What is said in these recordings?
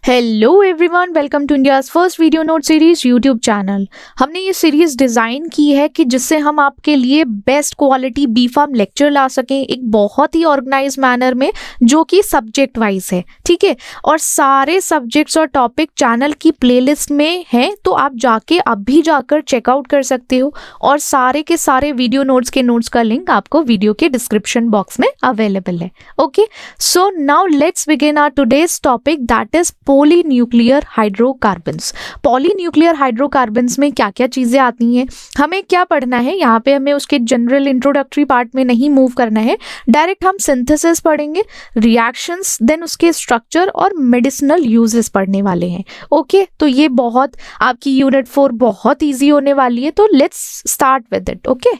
Hello everyone, welcome to India's first video note series YouTube channel. हमने ये series design की है कि जिससे हम आपके लिए best quality B pharm lecture ला सकें एक बहुत ही ऑर्गेनाइज मैनर में, जो कि सब्जेक्ट वाइज है। ठीक है, और सारे सब्जेक्ट्स और टॉपिक चैनल की प्लेलिस्ट में हैं, तो आप जाके अभी जाकर चेकआउट कर सकते हो। और सारे के सारे वीडियो नोट्स के नोट्स का लिंक आपको वीडियो के डिस्क्रिप्शन बॉक्स में अवेलेबल है। Okay, so now let's begin our today's topic, that is polynuclear hydrocarbons. Polynuclear hydrocarbons में क्या क्या चीजें आती हैं, हमें क्या पढ़ना है यहाँ पे, हमें उसके जनरल इंट्रोडक्टरी पार्ट में नहीं मूव करना है, डायरेक्ट हम सिंथेसिस पढ़ेंगे, रिएक्शंस, देन उसके स्ट्रक्चर और मेडिसिनल यूजेस पढ़ने वाले हैं। ओके, तो ये बहुत आपकी यूनिट 4 बहुत ईजी होने वाली है, तो let's start with it. Okay,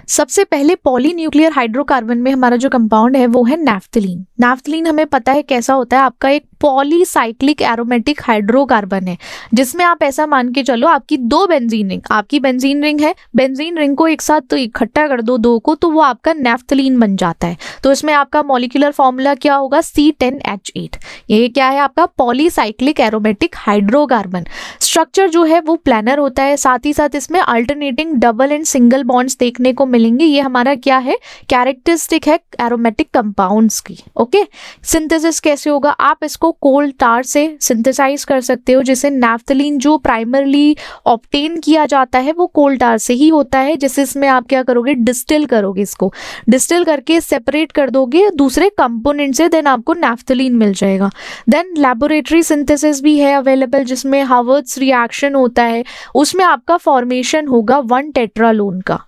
सबसे पहले पॉलीन्यूक्लियर हाइड्रोकार्बन में हमारा जो कंपाउंड है वो है नैफ्थलीन। नैफ्थलीन हमें पता है कैसा होता है, आपका एक पॉलीसाइक्लिक एरोमेटिक हाइड्रोकार्बन है, जिसमें आप ऐसा मान के चलो आपकी दो बेंजीन रिंग, आपकी बेंजीन रिंग है, बेंजीन रिंग को एक साथ तो इकट्ठा कर दो दो को, तो वो आपका नैफ्थलीन बन जाता है। तो इसमें आपका मॉलिक्यूलर फॉर्मूला क्या होगा, C10H8। ये क्या है, आपका पॉलीसाइक्लिक एरोमेटिक हाइड्रोकार्बन। स्ट्रक्चर जो है वो प्लानर होता है, साथ ही साथ इसमें alternating double and single bonds देखने को मिलेंगे। ये हमारा क्या है, कैरेक्टरिस्टिक है एरोमेटिक कंपाउंड्स की। ओके, सिंथेसिस कैसे होगा, आप इसको कोल टार से सिंथेसाइज कर सकते हो, जिसे नैफ्थलीन जो प्राइमरली ऑब्टेन किया जाता है वो कोल टार से ही होता है। जैसे इसमें आप क्या करोगे, डिस्टिल करोगे, इसको डिस्टिल करके सेपरेट कर दोगे दूसरे कंपोनेंट से, देन आपको नैफ्थलीन मिल जाएगा। देन लैबोरेटरी सिंथेसिस भी है अवेलेबल, जिसमें हावर्ड्स रिएक्शन होता है, उसमें आपका फॉर्मेशन होगा 1 टेट्रालोन का।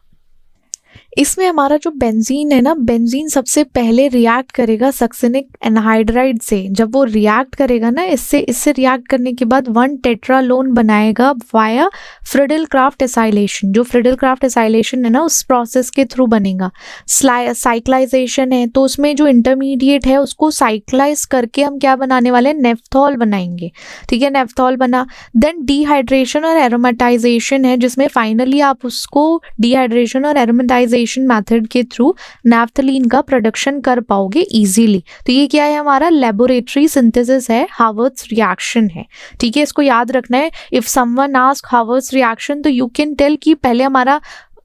इसमें हमारा जो बेंजीन है ना, बेंजीन सबसे पहले रिएक्ट करेगा सक्सिनिक एनहाइड्राइड से। जब वो रिएक्ट करेगा ना, इससे रिएक्ट करने के बाद 1 टेट्रालोन बनाएगा वाया फ्रिडल-क्राफ्ट एसाइलेशन। जो फ्रिडल-क्राफ्ट एसाइलेशन है ना, उस प्रोसेस के थ्रू बनेगा। साइक्लाइजेशन है, तो उसमें जो इंटरमीडिएट है उसको साइक्लाइज करके हम क्या बनाने वाले हैं, नेफ्थॉल बनाएंगे। ठीक है, नेफ्थॉल बना, देन डिहाइड्रेशन और एरोमेटाइजेशन है, जिसमें फाइनली आप उसको डिहाइड्रेशन और एरोमेटाइजेशन मेथड के थ्रू नैफ्थलीन का प्रोडक्शन कर पाओगे इजीली। तो ये क्या है, हमारा लेबोरेटरी सिंथेसिस है, हावर्ड्स रिएक्शन है। ठीक है, इसको याद रखना है। इफ समवन आस्क हावर्ड्स रिएक्शन, तो यू कैन टेल कि पहले हमारा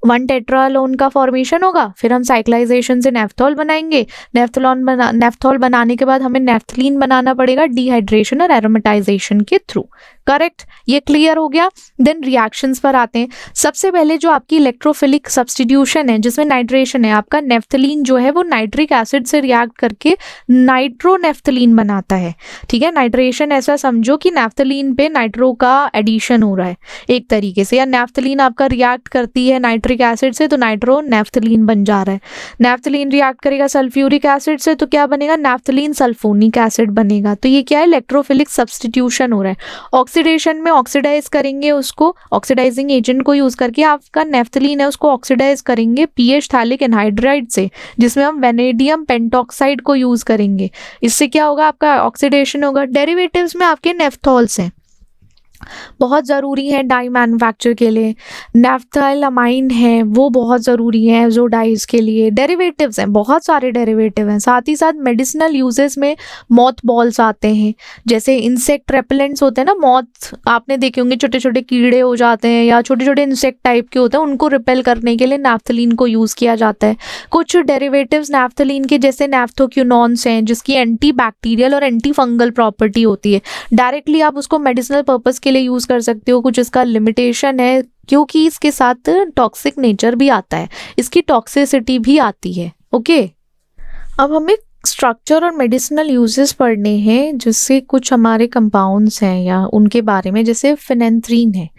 1 टेट्रालोन का फॉर्मेशन होगा, फिर हम साइक्लाइजेशन से नेफ्थॉल बनाएंगे, नेफ्थॉल बनाने के बाद हमें नेफ्थलीन बनाना पड़ेगा डिहाइड्रेशन और एरोमेटाइजेशन के थ्रू। करेक्ट, ये क्लियर हो गया। देन रिएक्शंस पर आते हैं। सबसे पहले जो आपकी इलेक्ट्रोफिलिक सब्स्टिट्यूशन है, जिसमें नाइट्रेशन है, आपका नेफ्थलीन जो है वो नाइट्रिक एसिड से रिएक्ट करके नाइट्रोनेफ्थलीन बनाता है। ठीक है, नाइट्रेशन ऐसा समझो कि नेफ्थलीन पे नाइट्रो का एडिशन हो रहा है एक तरीके से, या नेफ्थलीन आपका रिएक्ट करती है नाइट्रिक एसिड से, तो नाइट्रो नेफ्थलीन बन जा रहा है। नेफ्थलीन रिएक्ट करेगा सल्फ्यूरिक एसिड से, तो क्या बनेगा, नेफ्थलीन सल्फोनिक एसिड बनेगा। तो ये क्या है, इलेक्ट्रोफिलिक सब्स्टिट्यूशन हो रहा है। ऑक्सीडेशन में ऑक्सीडाइज करेंगे उसको, ऑक्सीडाइजिंग एजेंट को यूज करके आपका नेफ्थलीन है उसको ऑक्सीडाइज करेंगे पीएच थालिक एनहाइड्राइड से, जिसमें हम वेनेडियम पेंटॉक्साइड को यूज करेंगे। इससे क्या होगा, आपका ऑक्सीडेशन होगा। डेरिवेटिव्स में आपके नेफ्थॉल्स हैं, बहुत ज़रूरी है डाई मैन्युफैक्चर के लिए। नेफ्थाइलामाइन है, वो बहुत ज़रूरी है जो डाइज के लिए। डेरिवेटिव्स हैं, बहुत सारे डेरिवेटिव हैं। साथ ही साथ मेडिसिनल यूजेस में मॉथ बॉल्स आते हैं, जैसे इंसेक्ट रेपेलेंट्स होते हैं ना, मॉथ आपने देखे होंगे, छोटे छोटे कीड़े हो जाते हैं या छोटे छोटे इंसेक्ट टाइप के होते हैं, उनको रिपेल करने के लिए नैफ्थलीन को यूज़ किया जाता है। कुछ डेरिवेटिव्स नैफ्थलीन के जैसे नैफ्थोक्यूनॉन्स हैं, जिसकी एंटी बैक्टीरियल और एंटी फंगल प्रॉपर्टी होती है। डायरेक्टली आप उसको मेडिसिनल पर्पज़ के लिए यूज कर सकते हो। कुछ इसका लिमिटेशन है, क्योंकि इसके साथ टॉक्सिक नेचर भी आता है, इसकी टॉक्सिसिटी भी आती है। ओके, अब हमें स्ट्रक्चर और मेडिसिनल यूजेस पढ़ने हैं, जिससे कुछ हमारे कंपाउंड्स हैं या उनके बारे में, जैसे फिनेंथ्रीन है,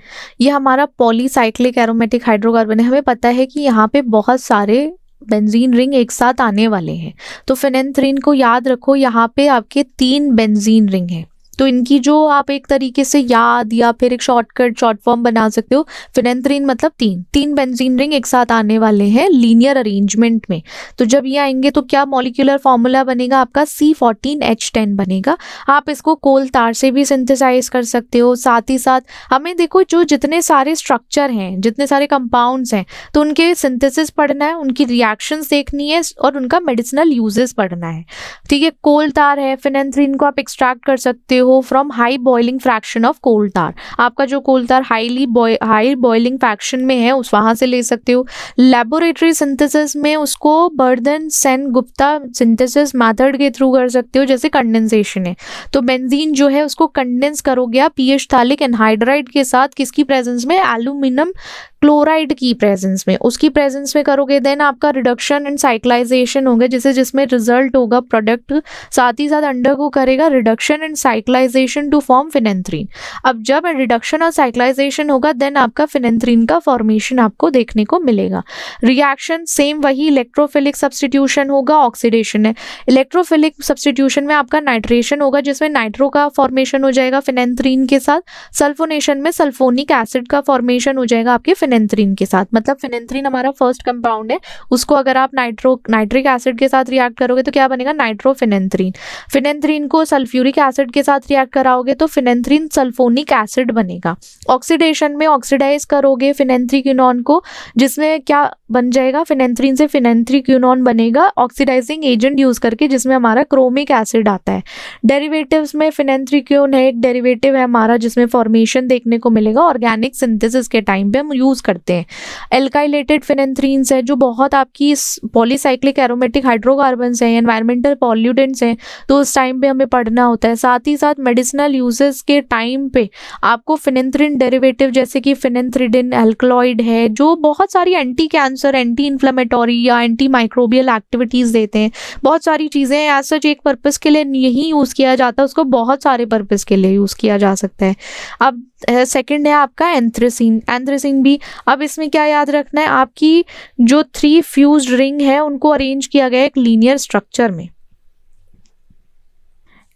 ये हमारा पॉलीसाइक्लिक एरोमेटिक हाइड्रोकार्बन है। हमें पता है कि यहाँ पे बहुत सारे बेंजीन रिंग एक साथ आने वाले हैं, तो फिनेंथ्रीन को याद रखो, यहाँ पे आपके 3 बेंजीन रिंग हैं। तो इनकी जो आप एक तरीके से याद या फिर एक शॉर्ट फॉर्म बना सकते हो, फिनेंथ्रीन मतलब तीन बेंजीन रिंग एक साथ आने वाले हैं लीनियर अरेंजमेंट में। तो जब ये आएंगे तो क्या मॉलिक्यूलर फॉर्मूला बनेगा आपका, C14H10 बनेगा। आप इसको कोल तार से भी सिंथेसाइज कर सकते हो। साथ ही साथ हमें देखो जो जितने सारे स्ट्रक्चर हैं, जितने सारे कंपाउंड्स हैं, तो उनके सिंथेसिस पढ़ना है, उनकी रिएक्शंस देखनी है और उनका मेडिसिनल यूजेस पढ़ना है। ठीक है, कोल तार है, फिनेंथ्रीन को आप एक्सट्रैक्ट कर सकते हो from high boiling fraction of coal tar. आपका जो कोल तार हाई बॉइलिंग फ्रैक्शन में है उस वहां से ले सकते हो। लेबोरेटरी सिंथेसिस में उसको बर्दन सेन गुप्ता सिंथेसिस मेथड के थ्रू कर सकते हो, जैसे कंडेंसेशन है। तो बेंजीन जो है उसको कंडेंस करोगे आप पीएच थालिक एनहाइड्राइड के साथ, किसकी प्रेजेंस में, एल्यूमिनियम क्लोराइड की प्रेजेंस में, उसकी प्रेजेंस में करोगे। देन आपका रिडक्शन एंड साइक्लाइजेशन होगा, जिसमें रिजल्ट होगा प्रोडक्ट, साथ ही साथ अंडरगो करेगा reduction and cyclization to form phenanthrene. अब जब रिडक्शन और साइक्लाइजेशन होगा देन आपका फिनेंथ्रीन का फॉर्मेशन आपको देखने को मिलेगा। रिएक्शन सेम वही, इलेक्ट्रोफिलिक सब्स्टिट्यूशन होगा, ऑक्सीडेशन है। इलेक्ट्रोफिलिक सब्स्टिट्यूशन में आपका नाइट्रेशन होगा, जिसमें नाइट्रो का फॉर्मेशन हो जाएगा फिनेंथ्रीन के साथ। सल्फोनेशन में सल्फोनिक एसिड का फॉर्मेशन हो जाएगा आपके फिनेंथ्रीन के साथ। मतलब फिनेंथ्रीन हमारा फर्स्ट कंपाउंड है, उसको अगर आप नाइट्रिक एसिड के साथ रिएक्ट करोगे तो क्या बनेगा, नाइट्रोफिनेंथ्रीन। फिनेंथ्रीन को सल्फ्यूरिक एसिड के साथ रिएक्ट कराओगे तो फिनेंथ्रीन सल्फोनिक एसिड बनेगा। ऑक्सीडेशन में ऑक्सीडाइज करोगे फिनेंथ्रीक्विनोन को, जिसमें क्या बन जाएगा, फिनेंथ्रीन से फिनेंथ्रीक्विनोन बनेगा ऑक्सीडाइजिंग एजेंट यूज करके, जिसमें हमारा क्रोमिक एसिड आता है। डेरिवेटिव्स में फिनेंथ्रीक्विनोन है, एक डेरिवेटिव है हमारा जिसमें फॉर्मेशन देखने को मिलेगा ऑर्गेनिक सिंथेसिस के टाइम पे हम यूज करते हैं। एल्काइलेटेड फिनेंथ्रीन्स है जो बहुत आपकी पॉलीसाइक्लिक एरोमेटिक हाइड्रोकार्बन्स हैं, एनवायरमेंटल पॉल्यूटेंट्स हैं, तो उस टाइम पे हमें पढ़ना होता है। साथ ही साथ मेडिसिनल यूजेस के टाइम पे आपको फिनेंथ्रीन डेरिवेटिव जैसे कि फिनेंथ्रिडिन एल्कलॉइड है, जो बहुत सारी एंटी कैंसर, एंटी इन्फ्लेमेटोरी या एंटी माइक्रोबियल एक्टिविटीज देते हैं। बहुत सारी चीजें हैं, सच एक पर्पस के लिए नहीं यूज किया जाता, उसको बहुत सारे पर्पस के लिए यूज किया जा सकता है। अब सेकंड है आपका एंथ्रेसिन भी। अब इसमें क्या याद रखना है, आपकी जो 3 फ्यूज्ड रिंग है उनको अरेंज किया गया एक लीनियर स्ट्रक्चर में।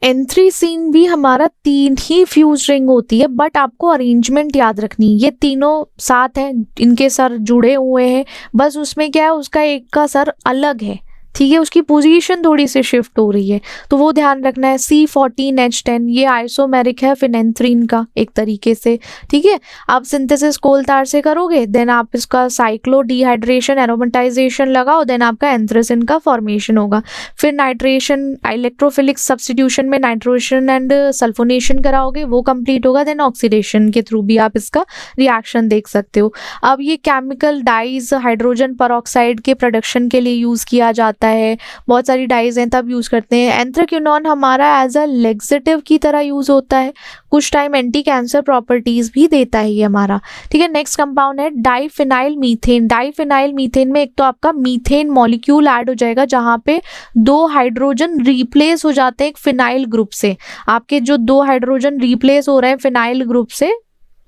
एंथ्रेसिन भी हमारा 3 ही फ्यूज रिंग होती है, बट आपको अरेंजमेंट याद रखनी, ये तीनों साथ हैं, इनके सर जुड़े हुए हैं, बस उसमें क्या है, उसका एक का सर अलग है, ठीक है, उसकी पोजीशन थोड़ी सी शिफ्ट हो रही है, तो वो ध्यान रखना है। C14H10 ये आइसोमेरिक है फिनेंथ्रीन का एक तरीके से, ठीक है। आप सिंथेसिस कोल तार से करोगे, देन आप इसका साइक्लो डिहाइड्रेशन एरोमेटाइजेशन लगाओ, देन आपका एंथ्रेसिन का फॉर्मेशन होगा। फिर नाइट्रेशन इलेक्ट्रोफिलिक सब्स्टिट्यूशन में नाइट्रोशन एंड सल्फोनेशन कराओगे, वो कंप्लीट होगा, देन ऑक्सीडेशन के थ्रू भी आप इसका रिएक्शन देख सकते हो। अब ये केमिकल डाइज हाइड्रोजन परऑक्साइड के प्रोडक्शन के लिए यूज किया जाता है, बहुत सारी डाइज हैं तब यूज करते हैं। एंथ्रेक्विनोन हमारा एज अ लेक्सेटिव की तरह यूज होता है, कुछ टाइम एंटी कैंसर प्रॉपर्टीज भी देता है ये हमारा, ठीक है। नेक्स्ट कंपाउंड है डाइफिनाइल मीथेन। डाइफिनाइल मीथेन में एक तो आपका मीथेन मॉलिक्यूल ऐड हो जाएगा, जहां पे 2 हाइड्रोजन रिप्लेस हो जाते हैं एक फिनाइल ग्रुप से। आपके जो 2 हाइड्रोजन रिप्लेस हो रहे हैं फिनाइल ग्रुप से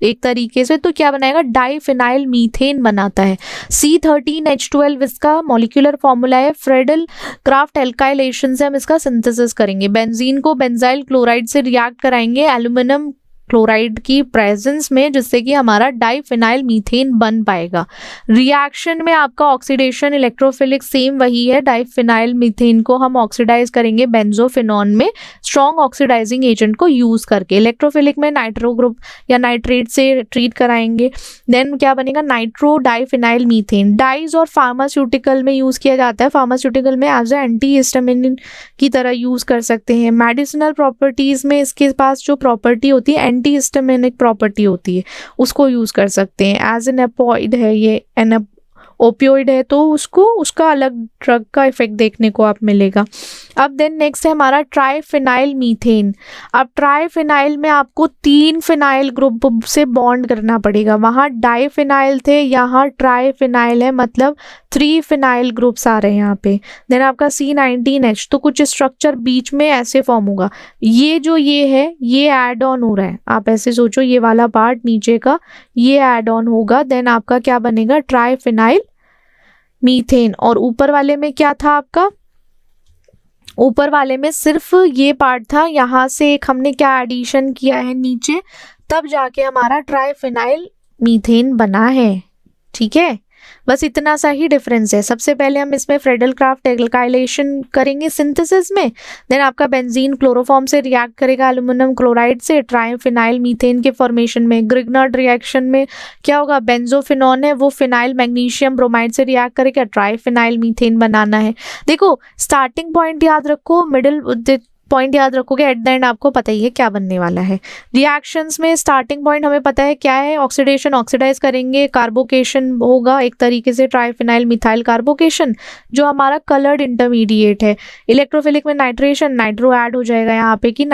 एक तरीके से, तो क्या बनाएगा, डाइफिनाइल मीथेन बनाता है। C13H12 इसका मॉलिक्यूलर फॉर्मूला है। फ्रेडल क्राफ्ट एल्काइलेशन से हम इसका सिंथेसिस करेंगे। बेंजीन को बेंजाइल क्लोराइड से रिएक्ट कराएंगे एल्यूमिनियम क्लोराइड की प्रेजेंस में, जिससे कि हमारा डाइफिनाइल मीथेन बन पाएगा। रिएक्शन में आपका ऑक्सीडेशन इलेक्ट्रोफिलिक सेम वही है, डाइफिनाइल मीथेन को हम ऑक्सीडाइज करेंगे बेंजोफिनॉन में स्ट्रॉन्ग ऑक्सीडाइजिंग एजेंट को यूज करके। इलेक्ट्रोफिलिक में नाइट्रो ग्रुप या नाइट्रेट से ट्रीट कराएंगे, देन क्या बनेगा, नाइट्रो डाइफिनाइल मीथेन। डाइज और फार्मास्यूटिकल में यूज किया जाता है, फार्मास्यूटिकल में एज ए एंटी हिस्टामिन की तरह यूज कर सकते हैं। मेडिसिनल प्रॉपर्टीज में इसके पास जो प्रॉपर्टी होती है एंटी हिस्टामिनिक प्रॉपर्टी होती है, उसको यूज कर सकते हैं। एज एन एपोइड है ये, एन ओपियोइड है, तो उसका अलग ड्रग का इफेक्ट देखने को आप मिलेगा। अब देन नेक्स्ट है हमारा ट्राइफिनाइल मीथेन। अब ट्राइफिनाइल में आपको 3 फिनाइल ग्रुप से बॉन्ड करना पड़ेगा, वहाँ डाइफिनाइल थे, यहाँ ट्राइफिनाइल है, मतलब 3 फिनाइल ग्रुप्स आ रहे हैं यहाँ पे। देन आपका C19H, तो कुछ स्ट्रक्चर बीच में ऐसे फॉर्म होगा, ये है ये ऐड ऑन हो रहा है, आप ऐसे सोचो ये वाला पार्ट नीचे का ये ऐड ऑन होगा, देन आपका क्या बनेगा, ट्राइफिनाइल मीथेन। और ऊपर वाले में क्या था आपका ऊपर वाले में सिर्फ ये पार्ट था, यहाँ से एक हमने क्या एडिशन किया है नीचे, तब जाके हमारा ट्राइफिनाइल मीथेन बना है। ठीक है, बस इतना सा ही डिफरेंस है। सबसे पहले हम इसमें फ्रेडल क्राफ्ट एल्काइलेशन करेंगे सिंथेसिस में, देन आपका बेंजीन क्लोरोफॉर्म से रिएक्ट करेगा एल्युमिनियम क्लोराइड से ट्राइफिनाइल मीथेन के फॉर्मेशन में। ग्रिग्नार्ड रिएक्शन में क्या होगा, बेंजोफिनॉन है वो फिनाइल मैग्नीशियम ब्रोमाइड से रिएक्ट करेगा, ट्राइफिनाइल मीथेन बनाना है। देखो स्टार्टिंग पॉइंट याद रखो, मिडिल पॉइंट याद रखोगे, एट द एंड आपको पता ही है क्या बनने वाला है। रिएक्शंस में स्टार्टिंग पॉइंट हमें पता है क्या है, ऑक्सीडेशन, ऑक्सीडाइज करेंगे, कार्बोकेशन होगा एक तरीके से, ट्राइफिनाइल मिथाइल कार्बोकेशन जो हमारा कलर्ड इंटरमीडिएट है। इलेक्ट्रोफिलिक में नाइट्रेशन, नाइट्रो ऐड हो जाएगा यहाँ पे कि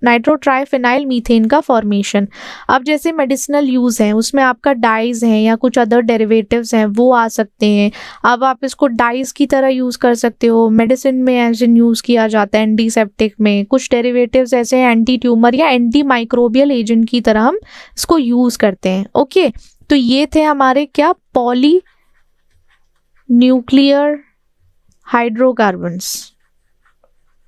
नाइट्रो ट्राइफिनाइल मीथेन का फॉर्मेशन। अब जैसे मेडिसिनल यूज़ है उसमें आपका डाइज है या कुछ अदर डेरिवेटिव्स हैं वो आ सकते हैं। अब आप इसको डाइज की तरह यूज़ कर सकते हो, मेडिसिन में एज इन यूज़ किया जाता है, एंटीसेप्टिक में। कुछ डेरिवेटिव्स ऐसे हैं एंटी ट्यूमर या एंटी माइक्रोबियल एजेंट की तरह हम इसको यूज़ करते हैं। ओके, तो ये थे हमारे क्या, पॉली न्यूक्लियर हाइड्रोकार्बन्स।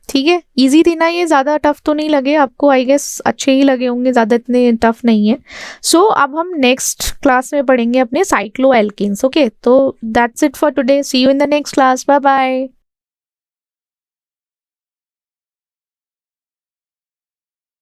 ठीक है, इजी थी ना ये, ज़्यादा टफ तो नहीं लगे आपको, आई गेस अच्छे ही लगे होंगे, ज़्यादा इतने टफ नहीं है। सो अब हम नेक्स्ट क्लास में पढ़ेंगे अपने साइक्लोएल्केन्स। ओके, तो that's it for today, see you in the next class, bye bye.